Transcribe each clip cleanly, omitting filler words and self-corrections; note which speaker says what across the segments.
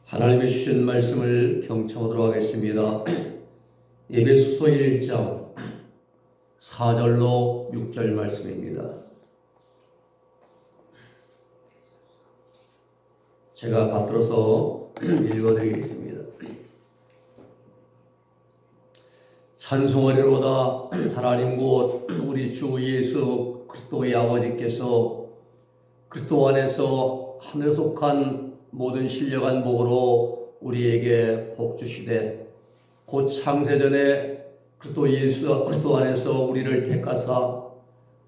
Speaker 1: 하나님의 주신 말씀을 경청하도록 하겠습니다. 에베소서 1장 4절로 6절 말씀입니다. 제가 받들어서 읽어드리겠습니다. 찬송하리로다. 하나님 곧 우리 주 예수 그리스도의 아버지께서 그리스도 안에서 하늘에 속한 모든 신령한 복으로 우리에게 복 주시되 곧 창세전에 그리스도 안에서 우리를 택하사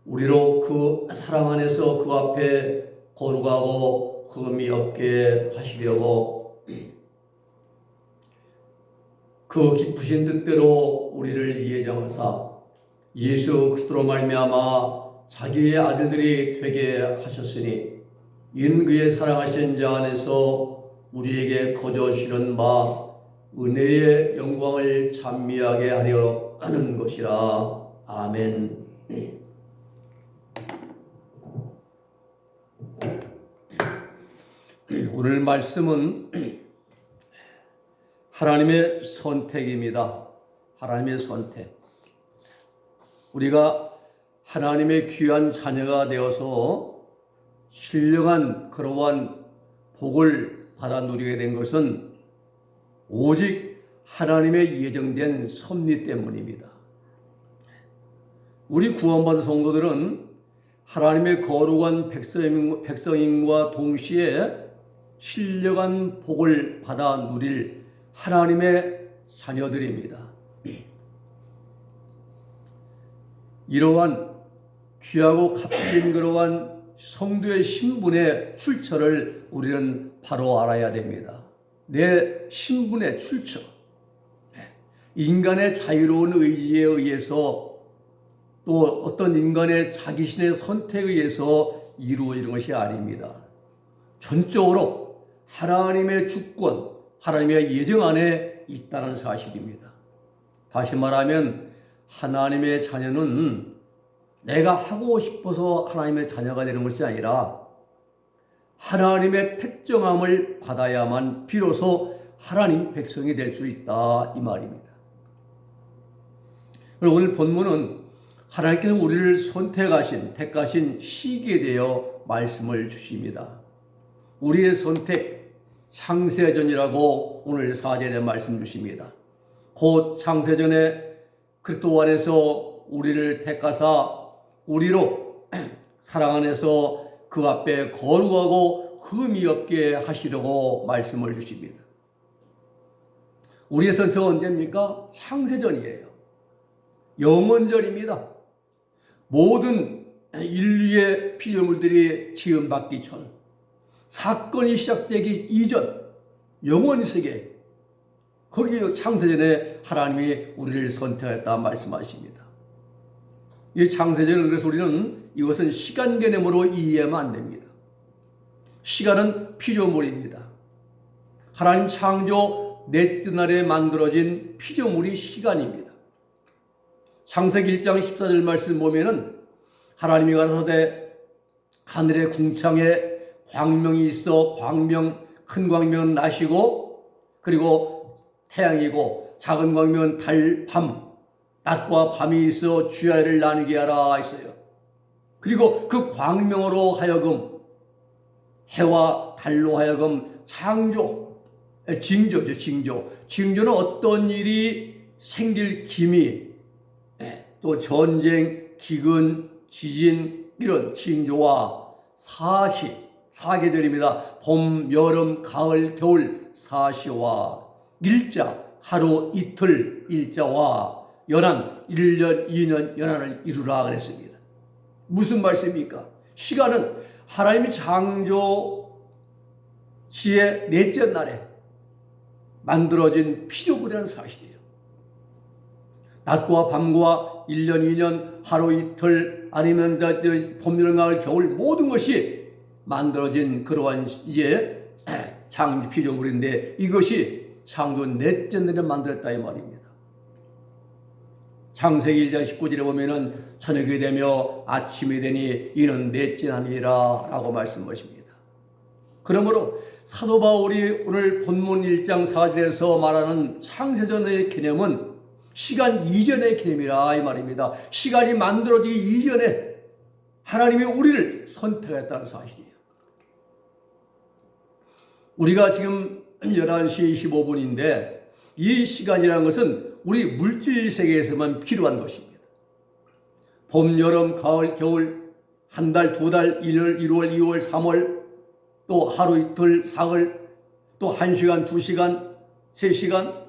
Speaker 1: 우리로 그 사랑 안에서 그 앞에 거룩하고 흠이 없게 하시려고 그 기쁘신 뜻대로 우리를 예정하사 예수 그리스도로 말미암아 자기의 아들들이 되게 하셨으니 이는 그의 사랑하신 자 안에서 우리에게 거저 주시는 바 은혜의 영광을 찬미하게 하려 하는 것이라. 아멘. 오늘 말씀은 하나님의 선택입니다. 하나님의 선택. 우리가 하나님의 귀한 자녀가 되어서 신령한 그러한 복을 받아 누리게 된 것은 오직 하나님의 예정된 섭리 때문입니다. 우리 구원받은 성도들은 하나님의 거룩한 백성임과 동시에 신령한 복을 받아 누릴 하나님의 자녀들입니다. 이러한 귀하고 값진 그러한 성도의 신분의 출처를 우리는 바로 알아야 됩니다. 내 신분의 출처. 인간의 자유로운 의지에 의해서 또 어떤 인간의 자기신의 선택에 의해서 이루어지는 것이 아닙니다. 전적으로 하나님의 주권, 하나님의 예정 안에 있다는 사실입니다. 다시 말하면 하나님의 자녀는 내가 하고 싶어서 하나님의 자녀가 되는 것이 아니라 하나님의 택정함을 받아야만 비로소 하나님 백성이 될 수 있다, 이 말입니다. 오늘 본문은 하나님께서 우리를 택하신 시기에 대하여 말씀을 주십니다. 우리의 선택, 창세전이라고 오늘 4절에 말씀 주십니다. 곧 창세전에 그리스도 안에서 우리를 택하사 우리로 사랑 안에서 그 앞에 거룩하고 흠이 없게 하시려고 말씀을 주십니다. 우리의 선택은 언제입니까? 창세전이에요. 영원전입니다. 모든 인류의 피조물들이 지음받기 전, 사건이 시작되기 이전, 영원 세계, 거기 창세전에 하나님이 우리를 선택했다 말씀하십니다. 이 창세전을 그래서 우리는 이것은 시간 개념으로 이해하면 안 됩니다. 시간은 피조물입니다. 하나님 창조 넷째 날에 만들어진 피조물이 시간입니다. 창세기 1장 14절 말씀 보면은 하나님이 가라사대 하늘의 궁창에 광명이 있어 큰 광명은 낮이고 그리고 태양이고 작은 광명은 밤 낮과 밤이 있어 주야를 나누게 하라 했어요. 그리고 그 광명으로 하여금 해와 달로 하여금 징조죠. 징조는 어떤 일이 생길 기미, 또 전쟁, 기근, 지진 이런 징조와 사계절입니다. 봄, 여름, 가을, 겨울 사시와 일자, 하루, 이틀 일자와 연한 1년, 2년 연한을 이루라 그랬습니다. 무슨 말씀입니까? 시간은 하나님이 창조 시의 넷째 날에 만들어진 피조물이라는 사실이에요. 낮과 밤과 1년, 2년, 하루, 이틀 아니면 봄, 여름, 가을, 겨울 모든 것이 만들어진 그러한 이제 창조 피조물인데 이것이 창조 넷째 날에 만들었다 이 말입니다. 창세기 1장 19절에 보면은 저녁이 되며 아침이 되니 이는 넷째 날이라 라고 말씀하십니다. 그러므로 사도 바울이 오늘 본문 1장 4절에서 말하는 창세전의 개념은 시간 이전의 개념이라 이 말입니다. 시간이 만들어지기 이전에 하나님이 우리를 선택했다는 사실이에요. 우리가 지금 11시 25분인데 이 시간이라는 것은 우리 물질 세계에서만 필요한 것입니다. 봄, 여름, 가을, 겨울, 한 달, 두 달, 1월, 1월, 2월, 3월, 또 하루 이틀, 사흘, 또 1시간, 2시간, 3시간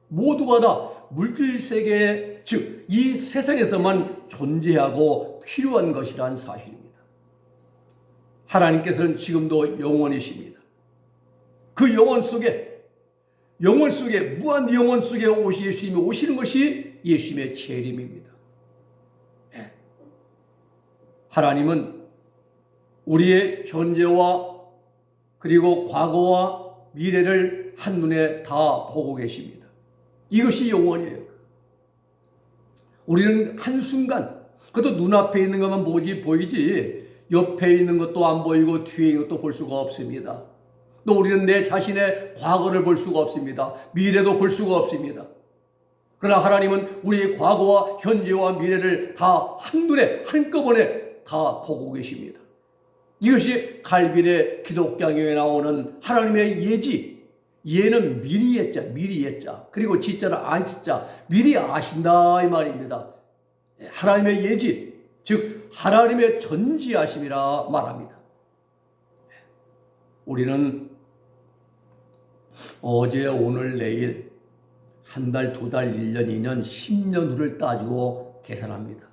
Speaker 1: 모두가 다 물질 세계, 즉 이 세상에서만 존재하고 필요한 것이란 사실입니다. 하나님께서는 지금도 영원이십니다. 그 영원 속에 무한 영원 속에 예수님이 오시는 것이 예수님의 재림입니다. 하나님은 우리의 현재와 그리고 과거와 미래를 한눈에 다 보고 계십니다. 이것이 영원이에요. 우리는 한순간, 그것도 눈앞에 있는 것만 보이지 옆에 있는 것도 안 보이고 뒤에 있는 것도 볼 수가 없습니다. 또 우리는 내 자신의 과거를 볼 수가 없습니다. 미래도 볼 수가 없습니다. 그러나 하나님은 우리의 과거와 현재와 미래를 다 한눈에 한꺼번에 다 보고 계십니다. 이것이 갈빌의 기독교에 나오는 하나님의 예지. 예는 미리 예자, 그리고 지자는 알지자, 미리 아신다 이 말입니다. 하나님의 예지, 즉 하나님의 전지하심이라 말합니다. 우리는 어제, 오늘, 내일, 한 달, 두 달, 1년, 2년, 10년 후를 따지고 계산합니다.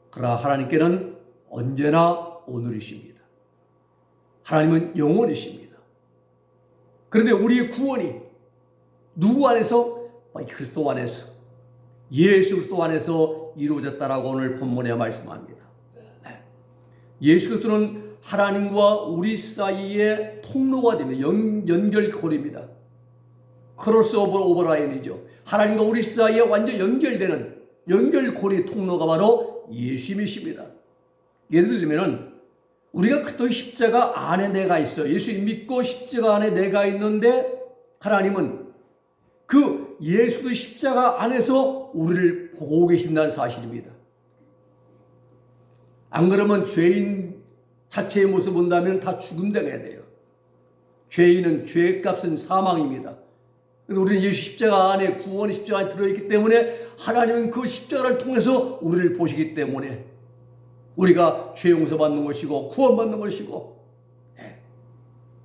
Speaker 1: 그러나 하나님께는 언제나 오늘이십니다. 하나님은 영원이십니다. 그런데 우리의 구원이 누구 안에서? 그리스도 안에서, 예수 그리스도 안에서 이루어졌다라고 오늘 본문에 말씀합니다. 예수 그리스도는 하나님과 우리 사이의 통로가 됩니다. 연결고리입니다. 크로스 오버라인이죠. 하나님과 우리 사이에 완전 연결되는 연결고리 통로가 바로 예수님이십니다. 예를 들면 우리가 그리스도의 십자가 안에 내가 있어요. 예수님 믿고 십자가 안에 내가 있는데 하나님은 그 예수의 십자가 안에서 우리를 보고 계신다는 사실입니다. 안 그러면 죄인 자체의 모습을 본다면 다 죽음당해야 돼요. 죄인은 죄값은 사망입니다. 우리는 예수 십자가 안에, 구원의 십자가 안에 들어있기 때문에 하나님은 그 십자가를 통해서 우리를 보시기 때문에 우리가 죄 용서받는 것이고 구원받는 것이고,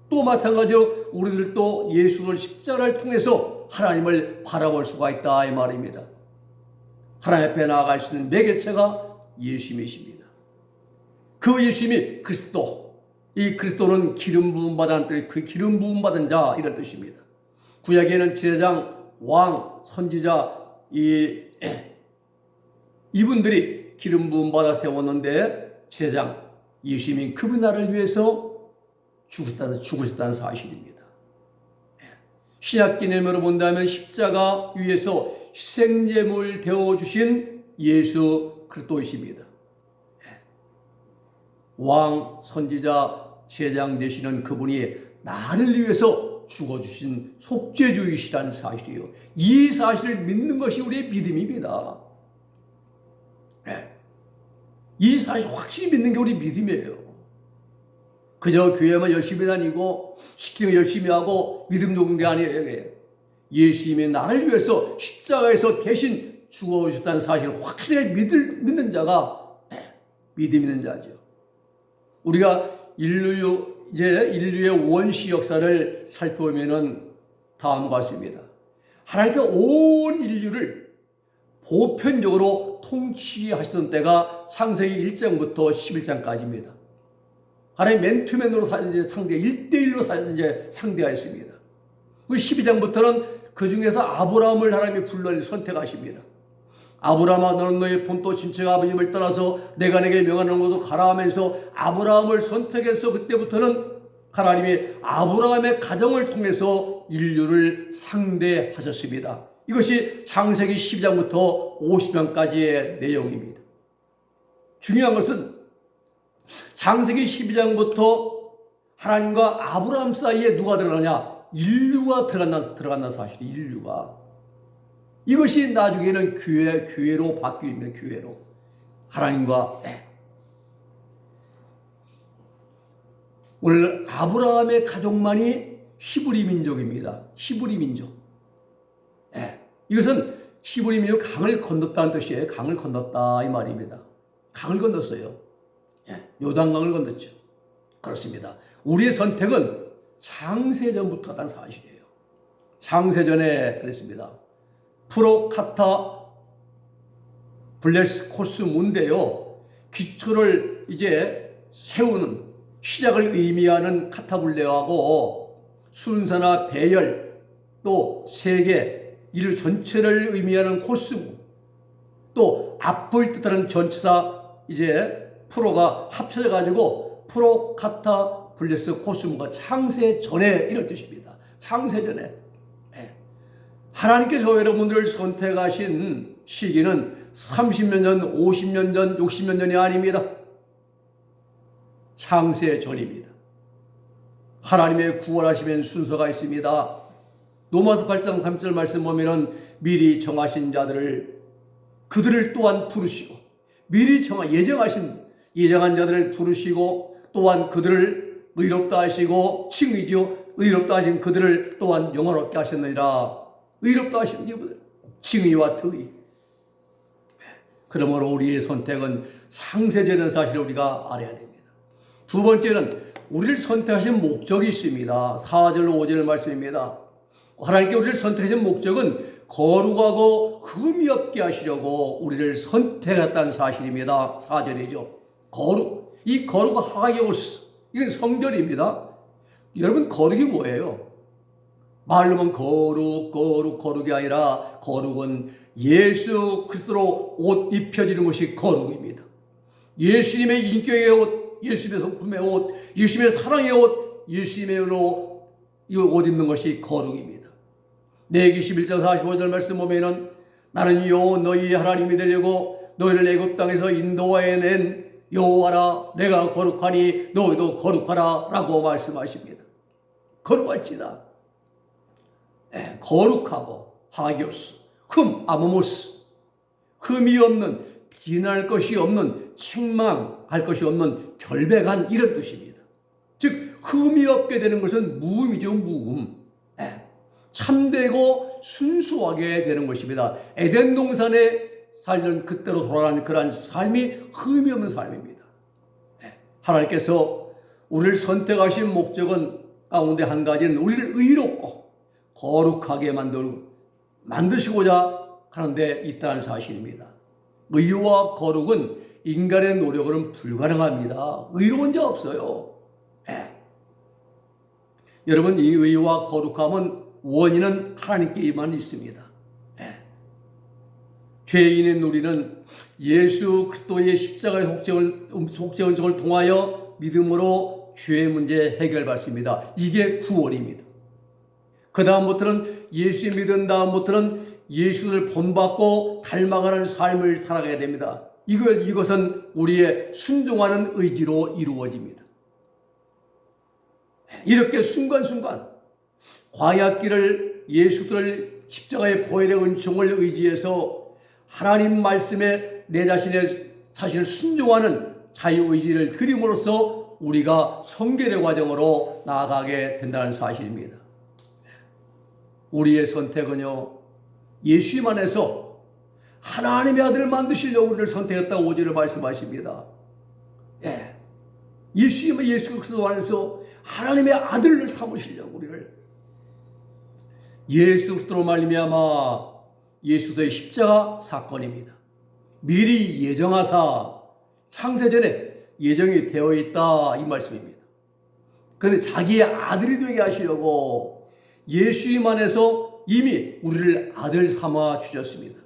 Speaker 1: 또 마찬가지로 우리들도 예수를 십자가를 통해서 하나님을 바라볼 수가 있다 이 말입니다. 하나님 앞에 나아갈 수 있는 매개체가 예수님이십니다. 그 예수님이 그리스도, 이 그리스도는 기름 부음 받은 뜻, 그 기름 부음 받은 자 이런 뜻입니다. 구약에는 제사장, 왕, 선지자 이분들이 기름 부음 받아 세웠는데 제사장 예수님이 그분 나라를 위해서 죽으셨다는 사실입니다. 신약 개념으로 본다면 십자가 위에서 희생제물 되어주신 예수 그리스도이십니다. 왕, 선지자, 제사장 되시는 그분이 나를 위해서 죽어주신 속죄주이시라는 사실이에요. 이 사실을 믿는 것이 우리의 믿음입니다. 이 사실 확실히 믿는 게 우리 믿음이에요. 그저 교회만 열심히 다니고 시키는 거 열심히 하고 믿음 좋은 게 아니에요. 예수님이 나를 위해서 십자가에서 대신 죽어주셨다는 사실을 확실히 믿는 자가 믿음 있는 자죠. 우리가 인류의 원시 역사를 살펴보면은 다음과 같습니다. 하나님께서 온 인류를 보편적으로 통치하시던 때가 창세기 1장부터 11장까지입니다. 하나님 맨투맨으로 상대 1대1로 상대하였습니다. 그 12장부터는 그 중에서 아브라함을 하나님이 불러내 선택하십니다. 아브라함아 너는 너의 본토 친척 아버지를 떠나서 내가 내게 명하는 곳으로 가라 하면서 아브라함을 선택해서 그때부터는 하나님이 아브라함의 가정을 통해서 인류를 상대하셨습니다. 이것이 창세기 12장부터 50장까지의 내용입니다. 중요한 것은 창세기 12장부터 하나님과 아브라함 사이에 누가 들어가냐? 인류가 들어간다는 사실이 인류가. 이것이 나중에는 교회로 바뀝니다. 교회로. 하나님과 오늘 아브라함의 가족만이 히브리 민족입니다. 히브리 민족. 이것은 히브리 민족 강을 건넜다는 뜻이에요. 강을 건넜다 이 말입니다. 강을 건넜어요. 요단강을 건넜죠. 그렇습니다. 우리의 선택은 창세전부터 하다는 사실이에요. 창세전에 그랬습니다. 프로카타 블레스 코스문데요. 기초를 이제 세우는 시작을 의미하는 카타블레하고 순서나 배열 또 세계 일 전체를 의미하는 코스무 또 앞을 뜻하는 전치사 이제 프로가 합쳐져 가지고 프로카타 블레스 코스무가 창세 전에 이런 뜻입니다. 창세 전에 하나님께서 여러분들을 선택하신 시기는 30년 전, 50년 전, 60년 전이 아닙니다. 창세 전입니다. 하나님의 구원하시면 순서가 있습니다. 로마서 8장 3절 말씀 보면은 미리 정하신 자들을 그들을 또한 부르시고 미리 예정한 자들을 부르시고 또한 그들을 의롭다 하시고 칭의죠. 의롭다 하신 그들을 또한 영화롭게 하셨느니라. 의롭다 하신 이분들 칭의와 특의. 그러므로 우리의 선택은 창세전의 사실을 우리가 알아야 됩니다. 두 번째는 우리를 선택하신 목적이 있습니다. 4절 5절 말씀입니다. 하나님께 우리를 선택하신 목적은 거룩하고 흠이 없게 하시려고 우리를 선택했다는 사실입니다. 4절이죠. 거룩. 이 거룩은 하기오스. 이건 성절입니다. 여러분 거룩이 뭐예요? 말로만 거룩이 아니라 거룩은 예수 그리스도로 옷 입혀지는 것이 거룩입니다. 예수님의 인격의 옷, 예수님의 성품의 옷, 예수님의 사랑의 옷, 예수님의로 이 옷 입는 것이 거룩입니다. 레위기 11장 45절 말씀 보면은 나는 여호와 너희 하나님이 되려고 너희를 애굽 땅에서 인도해낸 여호와라 내가 거룩하니 너희도 거룩하라 라고 말씀하십니다. 거룩할지다. 거룩하고 하기오스, 아모모스, 흠이 없는, 비난할 것이 없는, 책망할 것이 없는 결백한 이런 뜻입니다. 즉 흠이 없게 되는 것은 무음이죠. 무음. 참되고 순수하게 되는 것입니다. 에덴 동산에 살던 그때로 돌아가는 그러한 삶이 흠이 없는 삶입니다. 하나님께서 우리를 선택하신 목적은 가운데 한 가지는 우리를 의롭고 거룩하게 만드시고자 하는데 있다는 사실입니다. 의와 거룩은 인간의 노력으로는 불가능합니다. 의로운 자 없어요. 여러분 이 의와 거룩함은 원인은 하나님께만 있습니다. 죄인인 우리는 예수 그리스도의 십자가의 속죄원성을 통하여 믿음으로 죄의 문제 해결받습니다. 이게 구원입니다. 그 다음부터는 예수 믿은 다음부터는 예수를 본받고 닮아가는 삶을 살아가야 됩니다. 이것은 우리의 순종하는 의지로 이루어집니다. 이렇게 순간순간 광야길을 예수를 십자가의 보혈의 은총을 의지해서 하나님 말씀에 내 자신을 순종하는 자유의지를 드림으로써 우리가 성결의 과정으로 나아가게 된다는 사실입니다. 우리의 선택은요, 예수님 안에서 하나님의 아들을 만드시려고 우리를 선택했다고 5절에 말씀하십니다. 예수 그리스도 안에서 하나님의 아들을 삼으시려고 우리를 예수 그리스도로 말미암아 예수의 십자가 사건입니다. 미리 예정하사 창세전에 예정이 되어 있다 이 말씀입니다. 그런데 자기의 아들이 되게 하시려고 예수님 안에서 이미 우리를 아들 삼아 주셨습니다.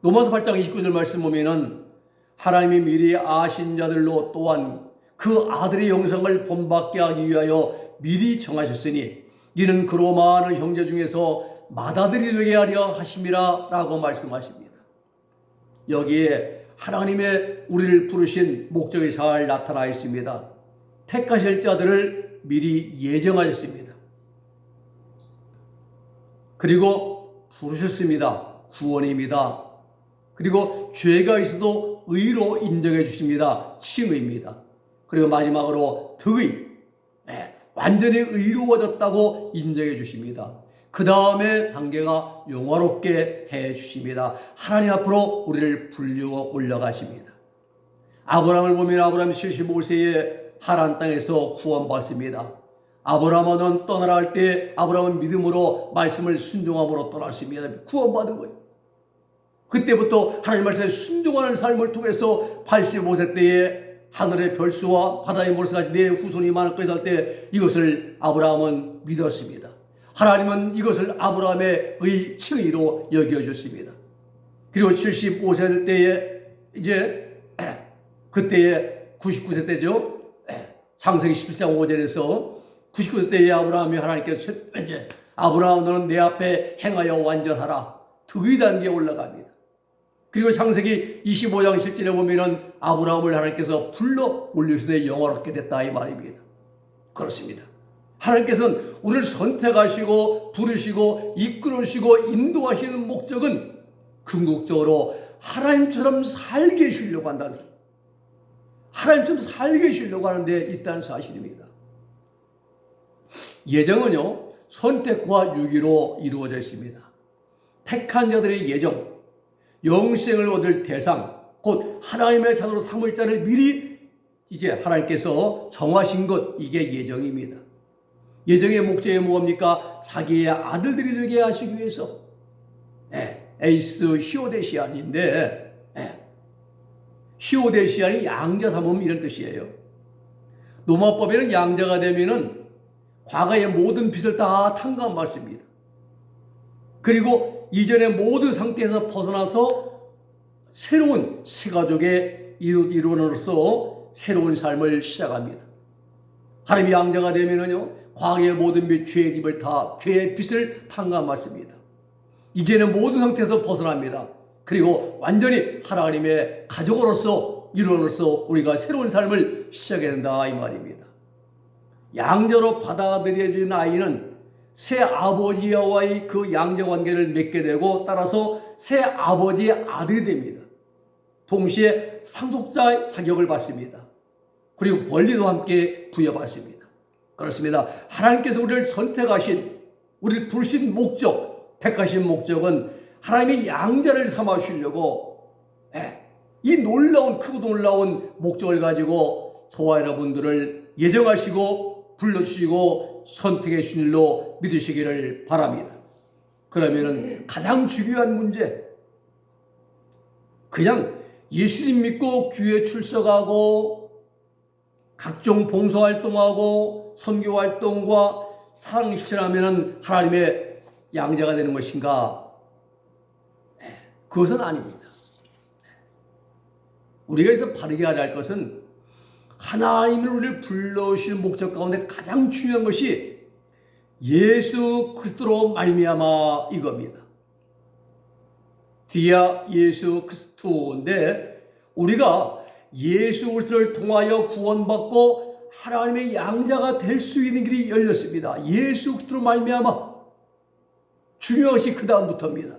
Speaker 1: 로마서 8장 29절 말씀 보면은 하나님이 미리 아신 자들로 또한 그 아들의 영성을 본받게 하기 위하여 미리 정하셨으니 이는 그로 많은 형제 중에서 맏아들이 되게 하려 하심이라 라고 말씀하십니다. 여기에 하나님의 우리를 부르신 목적이 잘 나타나 있습니다. 택하실 자들을 미리 예정하셨습니다. 그리고 부르셨습니다. 구원입니다. 그리고 죄가 있어도 의로 인정해 주십니다. 칭의입니다. 그리고 마지막으로 덕의, 완전히 의로워졌다고 인정해 주십니다. 그 다음에 단계가 영화롭게 해 주십니다. 하나님 앞으로 우리를 불려 올라가십니다. 아브라함을 보면 아브라함이 75세에 하란 땅에서 구원받습니다. 아브라함은 떠나라 할 때 아브라함은 믿음으로 말씀을 순종함으로 떠났습니다. 구원받은 거예요. 그때부터 하나님 말씀에 순종하는 삶을 통해서 85세 때에 하늘의 별수와 바다의 모래같이 내 후손이 많을 것이라 할 때 이것을 아브라함은 믿었습니다. 하나님은 이것을 아브라함의 칭의로 여겨주십니다. 그리고 75세 될 때에 이제 그때에 99세 때죠. 창세기 17장 5절에서 99세 때에 아브라함이 하나님께서 이제 아브라함 너는 내 앞에 행하여 완전하라. 덕의 단계에 올라갑니다. 그리고 창세기 25장 7절에 보면은 아브라함을 하나님께서 불러 올리시되 영원하게 됐다 이 말입니다. 그렇습니다. 하나님께서는 우리를 선택하시고 부르시고 이끌으시고 인도하시는 목적은 궁극적으로 하나님처럼 살게 해주려고 한다는 사실. 하나님처럼 살게 해주려고 하는 데 있다는 사실입니다. 예정은요, 선택과 유기로 이루어져 있습니다. 택한 자들의 예정, 영생을 얻을 대상, 곧 하나님의 자녀로 삼을 자를 미리 이제 하나님께서 정하신 것, 이게 예정입니다. 예정의 목적이 뭡니까? 자기의 아들들이 되게 하시기 위해서. 에이스 시오데시안인데, 시오데시안이 양자 삼음 이런 뜻이에요. 로마법에는 양자가 되면은 과거의 모든 빚을 다 탕감받습니다. 그리고 이전의 모든 상태에서 벗어나서 새로운 새 가족의 일원으로서 새로운 삶을 시작합니다. 하나님이 양자가 되면은요, 과거의 모든 죄의 빚을 탕감받습니다. 이제는 모든 상태에서 벗어납니다. 그리고 완전히 하나님의 가족으로서 일원으로서 우리가 새로운 삶을 시작해야 된다 이 말입니다. 양자로 받아들여진 아이는 새 아버지와의 그 양자 관계를 맺게 되고 따라서 새 아버지의 아들이 됩니다. 동시에 상속자의 자격을 받습니다. 그리고 권리도 함께 부여받습니다. 그렇습니다. 하나님께서 우리를 선택하신, 우리를 부르신 목적, 택하신 목적은 하나님의 양자를 삼아주시려고 이 크고 놀라운 목적을 가지고 저와 여러분들을 예정하시고 불러주시고 선택해 주신 일로 믿으시기를 바랍니다. 그러면은 가장 중요한 문제, 그냥 예수님 믿고 교회 출석하고 각종 봉사활동하고 선교활동과 사랑실천하면은 하나님의 양자가 되는 것인가? 그것은 아닙니다. 우리가 여기서 바르게 알아야 할 것은 하나님을 우리를 불러오실 목적 가운데 가장 중요한 것이 예수 그리스도로 말미암아 이겁니다. 디아 예수 그리스도인데 우리가 예수 그리스도를 통하여 구원받고 하나님의 양자가 될 수 있는 길이 열렸습니다. 예수 그리스도로 말미암아. 중요한 것이 그 다음부터입니다.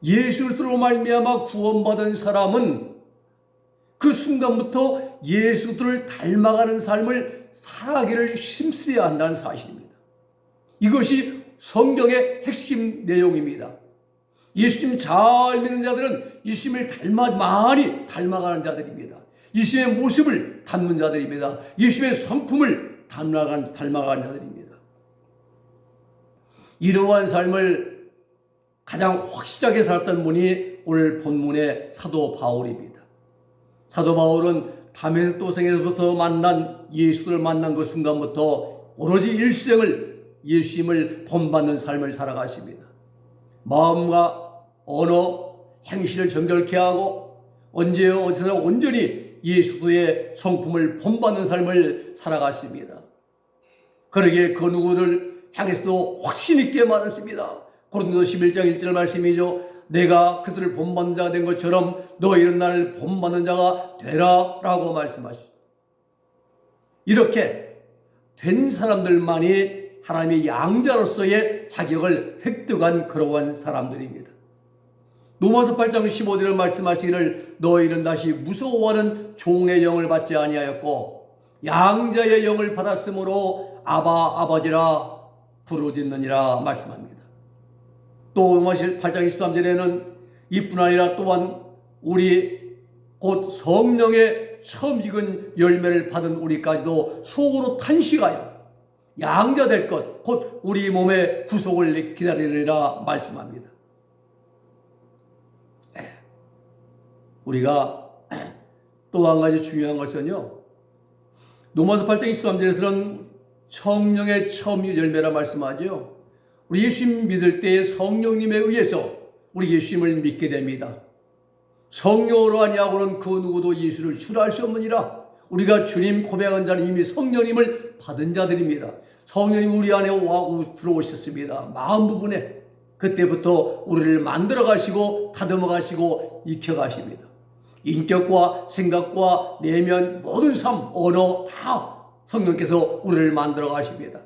Speaker 1: 예수 그리스도로 말미암아 구원받은 사람은 그 순간부터 예수 그리스도를 닮아가는 삶을 살아가기를 힘써야 한다는 사실입니다. 이것이 성경의 핵심 내용입니다. 예수님 잘 믿는 자들은 예수님을 많이 닮아가는 자들입니다. 예수님의 모습을 닮는 자들입니다. 예수님의 성품을 닮아가는 자들입니다. 이러한 삶을 가장 확실하게 살았던 분이 오늘 본문의 사도 바울입니다. 사도 바울은 다메섹 도성에서부터 만난 예수를 만난 그 순간부터 오로지 일생을 예수님을 본받는 삶을 살아갔습니다. 마음과 언어, 행실을 정결케 하고 언제 어디서나 온전히 예수의 성품을 본받는 삶을 살아갔습니다. 그러기에 그 누구를 향해서도 확신 있게 말했습니다. 고린도서 11장 1절 말씀이죠. 내가 그들을 본받는 자가 된 것처럼 너희는 나를 본받는 자가 되라 라고 말씀하십니다. 이렇게 된 사람들만이 하나님의 양자로서의 자격을 획득한 그러한 사람들입니다. 로마서 8장 15절을 말씀하시기를 너희는 다시 무서워하는 종의 영을 받지 아니하였고 양자의 영을 받았으므로 아바 아버지라 부르짖느니라 말씀합니다. 또 로마서 8장 23절에는 이뿐 아니라 또한 우리 곧 성령의 처음 익은 열매를 받은 우리까지도 속으로 탄식하여 양자될 것 곧 우리 몸의 구속을 기다리리라 말씀합니다. 우리가 또 한 가지 중요한 것은요, 로마서 8장 23절에서는 성령의 처음 열매라 말씀하죠. 우리 예수님 믿을 때 성령님에 의해서 우리 예수님을 믿게 됩니다. 성령으로 아니하고는 그 누구도 예수를 주라 할 수 없느니라. 우리가 주님 고백한 자는 이미 성령님을 받은 자들입니다. 성령님 우리 안에 들어오셨습니다. 마음 부분에 그때부터 우리를 만들어 가시고 다듬어 가시고 익혀 가십니다. 인격과 생각과 내면 모든 삶, 언어 다 성령께서 우리를 만들어 가십니다.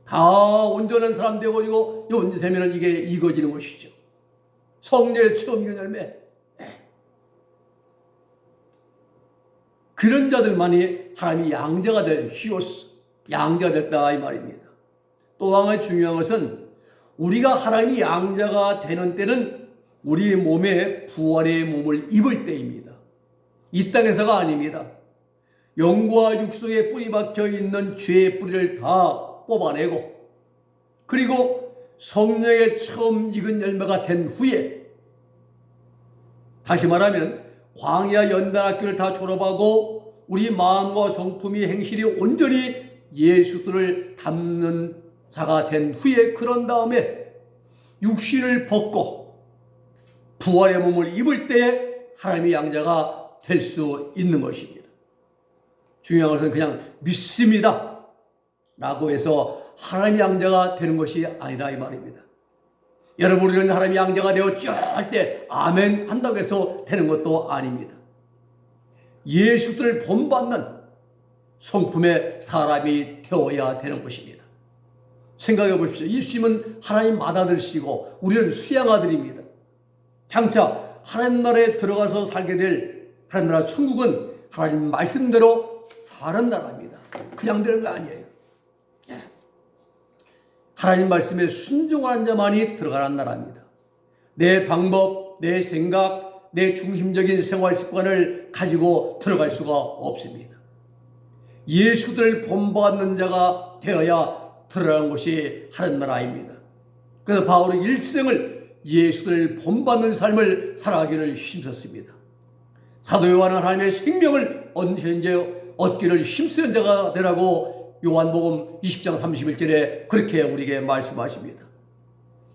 Speaker 1: 다 온전한 사람 되고 되면 이게 익어지는 것이죠. 성령의 처음 익은 열매. 그런 자들만이 하나님이 양자가 될 히오스, 양자가 됐다 이 말입니다. 또 한 가지 중요한 것은 우리가 하나님이 양자가 되는 때는 우리 몸에 부활의 몸을 입을 때입니다. 이 땅에서가 아닙니다. 영과 육 속에 뿌리 박혀 있는 죄의 뿌리를 다 뽑아내고 그리고 성령의 처음 익은 열매가 된 후에 다시 말하면 광야 연단학교를 다 졸업하고 우리 마음과 성품이 행실이 온전히 예수들을 닮는 자가 된 후에 그런 다음에 육신을 벗고 부활의 몸을 입을 때에 하나님의 양자가 될 수 있는 것입니다. 중요한 것은 그냥 믿습니다 라고 해서 하나님의 양자가 되는 것이 아니라 이 말입니다. 여러분 우리는 하나님의 양자가 되었죠 할 때 아멘 한다고 해서 되는 것도 아닙니다. 예수들을 본받는 성품의 사람이 되어야 되는 것입니다. 생각해 보십시오. 예수님은 하나님 맏아들이시고 우리는 수양아들입니다. 장차 하나님 나라에 들어가서 살게 될 하나님 나라 천국은 하나님 말씀대로 사는 나라입니다. 그냥 되는 거 아니에요. 하나님 말씀에 순종하는 자만이 들어가는 나라입니다. 내 방법, 내 생각, 내 중심적인 생활 습관을 가지고 들어갈 수가 없습니다. 예수들을 본받는 자가 되어야 들어가는 것이 하나님 나라입니다. 그래서 바울은 일생을 예수들을 본받는 삶을 살아가기를 힘썼습니다. 사도 요한은 하나님의 생명을 얻기를 힘쓰는 자가 되라고 요한복음 20장 31절에 그렇게 우리에게 말씀하십니다.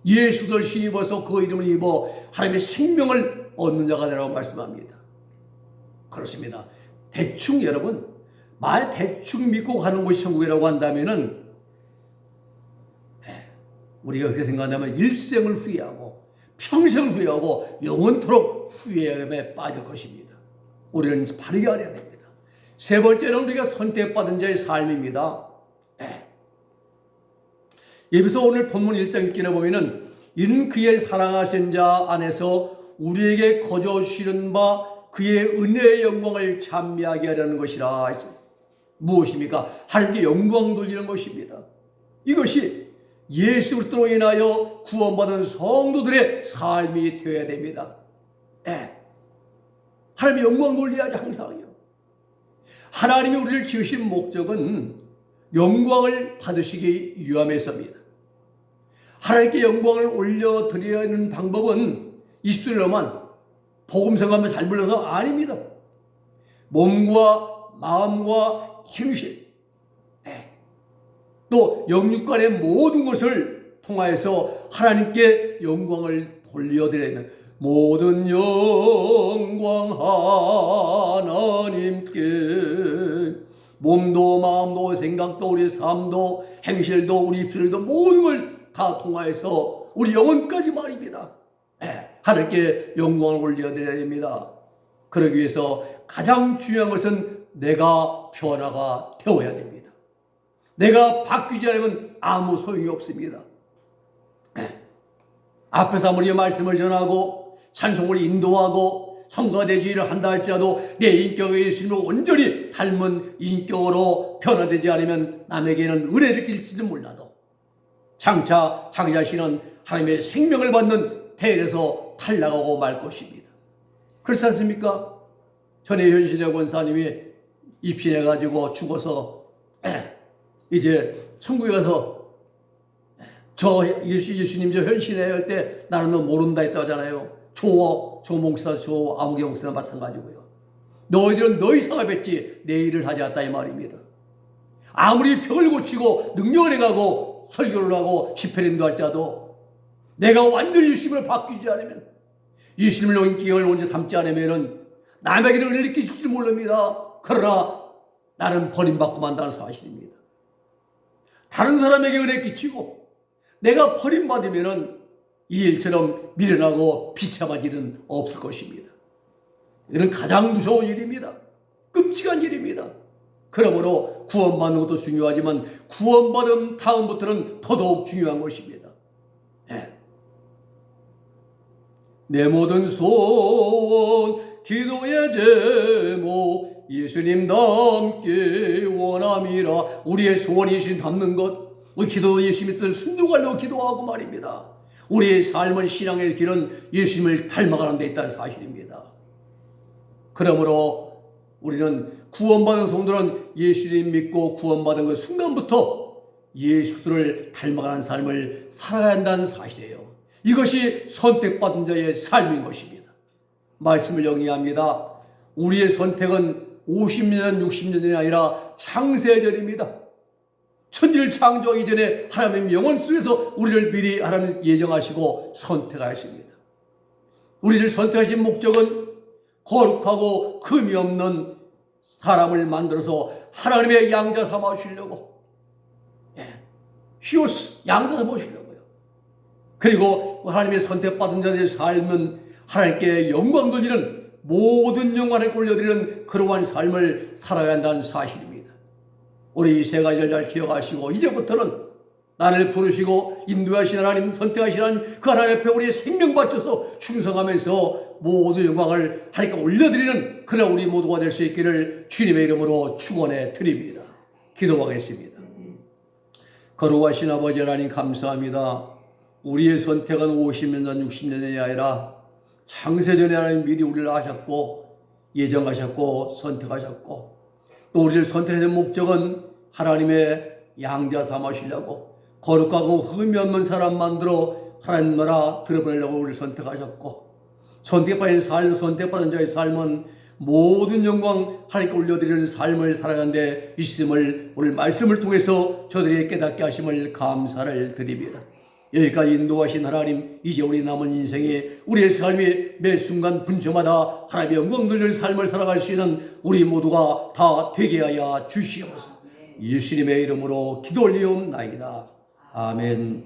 Speaker 1: 예수들 신입어서 그 이름을 입어 하나님의 생명을 얻는 자가 되라고 말씀합니다. 그렇습니다. 대충 여러분 말 대충 믿고 가는 것이 천국이라고 한다면은 우리가 그렇게 생각한다면 일생을 후회하고 평생을 후회하고 영원토록 후회함에 빠질 것입니다. 우리는 바르게 알아야 됩니다. 세 번째는 우리가 선택받은 자의 삶입니다. 여기서 오늘 본문 1장 1절에 보면은 이는 그의 사랑하신 자 안에서 우리에게 거저 주시는 바 그의 은혜의 영광을 찬미하게 하려는 것이라 했습니다. 무엇입니까? 하나님께 영광 돌리는 것입니다. 이것이 예수 그리스도로 인하여 구원받은 성도들의 삶이 되어야 됩니다. 하나님의 영광 돌려야지 항상요. 하나님이 우리를 지으신 목적은 영광을 받으시기 위함에서입니다. 하나님께 영광을 올려드려야 하는 방법은 20절로만 복음 생각하면 잘 불러서 아닙니다. 몸과 마음과 행실 또 영육간의 모든 것을 통하여서 하나님께 영광을 돌려드려야 합니다. 모든 영광 하나님께 몸도 마음도 생각도 우리 삶도 행실도 우리 입술도 모든 걸 다 통하여서 우리 영혼까지 말입니다. 하나님께 영광을 올려드려야 됩니다. 그러기 위해서 가장 중요한 것은 내가 변화가 되어야 됩니다. 내가 바뀌지 않으면 아무 소용이 없습니다. 앞에서 아무리 말씀을 전하고 찬송을 인도하고 성가대주의를 한다 할지라도 내 인격의 예수님을 온전히 닮은 인격으로 변화되지 않으면 남에게는 은혜를 끼칠지도 몰라도 장차 자기 자신은 하나님의 생명을 받는 대에서 탈락하고 말 것입니다. 그렇지 않습니까? 전에 현실의 권사님이 입신해가지고 죽어서 이제 천국에 가서 저 예수님 저 현신해 할 때 나는 너 모른다 했다 하잖아요. 조 목사, 조 아무개 목사나 마찬가지고요. 너희들은 너희 상업했지 내 일을 하지 않았다 이 말입니다. 아무리 병을 고치고 능력을 해가고 설교를 하고 집회를 인도할지라도 내가 완전히 예수님을 바뀌지 않으면 예수님의 인격을 온전히 담지 않으면 남에게는 은혜를 끼칠지 모릅니다. 그러나 나는 버림받고 만다는 사실입니다. 다른 사람에게 은혜 끼치고 내가 버림받으면 이 일처럼 미련하고 비참한 일은 없을 것입니다. 이는 가장 무서운 일입니다. 끔찍한 일입니다. 그러므로 구원받는 것도 중요하지만 구원받은 다음부터는 더더욱 중요한 것입니다. 내 모든 소원 기도의 제목 예수님 닮기 원함이라. 우리의 소원이 예수님 닮는 것, 우리 기도 예수님의 뜻을 순종하려고 기도하고 말입니다. 우리의 삶은 신앙의 길은 예수님을 닮아가는 데 있다는 사실입니다. 그러므로 우리는 구원받은 성도는 예수님 믿고 구원받은 그 순간부터 예수 그리스도를 닮아가는 삶을 살아야 한다는 사실이에요. 이것이 선택받은 자의 삶인 것입니다. 말씀을 정리합니다. 우리의 선택은 50년, 60년이 아니라 창세전입니다. 천지를 창조하기 전에 하나님의 영혼 속에서 우리를 미리 하나님 예정하시고 선택하십니다. 우리를 선택하신 목적은 거룩하고 흠이 없는 사람을 만들어서 하나님의 양자 삼으시려고, 히오스 양자 삼으시려고요. 그리고 하나님의 선택받은 자들의 삶은 하나님께 영광 돌리는 모든 영광을 올려드리는 그러한 삶을 살아야 한다는 사실입니다. 우리 이 세 가지를 잘 기억하시고 이제부터는 나를 부르시고 인도하신 하나님, 선택하신 하나님, 그 하나님 앞에 우리의 생명 바쳐서 충성하면서 모든 영광을 하나님께 올려드리는 그런 우리 모두가 될 수 있기를 주님의 이름으로 축원해 드립니다. 기도하겠습니다. 거룩하신 아버지 하나님 감사합니다. 우리의 선택은 50년 전 60년이 아니라 창세전에 하나님 미리 우리를 아셨고 예정하셨고 선택하셨고 또 우리를 선택하신 목적은 하나님의 양자 삼으시려고 거룩하고 흠이 없는 사람 만들어 하나님 나라 들어보내려고 우리를 선택하셨고 선택받은 삶, 선택받은 자의 삶은 모든 영광 하나님께 올려드리는 삶을 살아가는 데 있음을 오늘 말씀을 통해서 저들이 깨닫게 하심을 감사를 드립니다. 여기까지 인도하신 하나님, 이제 우리 남은 인생에 우리의 삶이 매 순간 분초마다 하나님의 영광 돌리는 삶을 살아갈 수 있는 우리 모두가 다 되게 하여 주시옵소서. 예수님의 이름으로 기도 올리옵나이다. 아멘.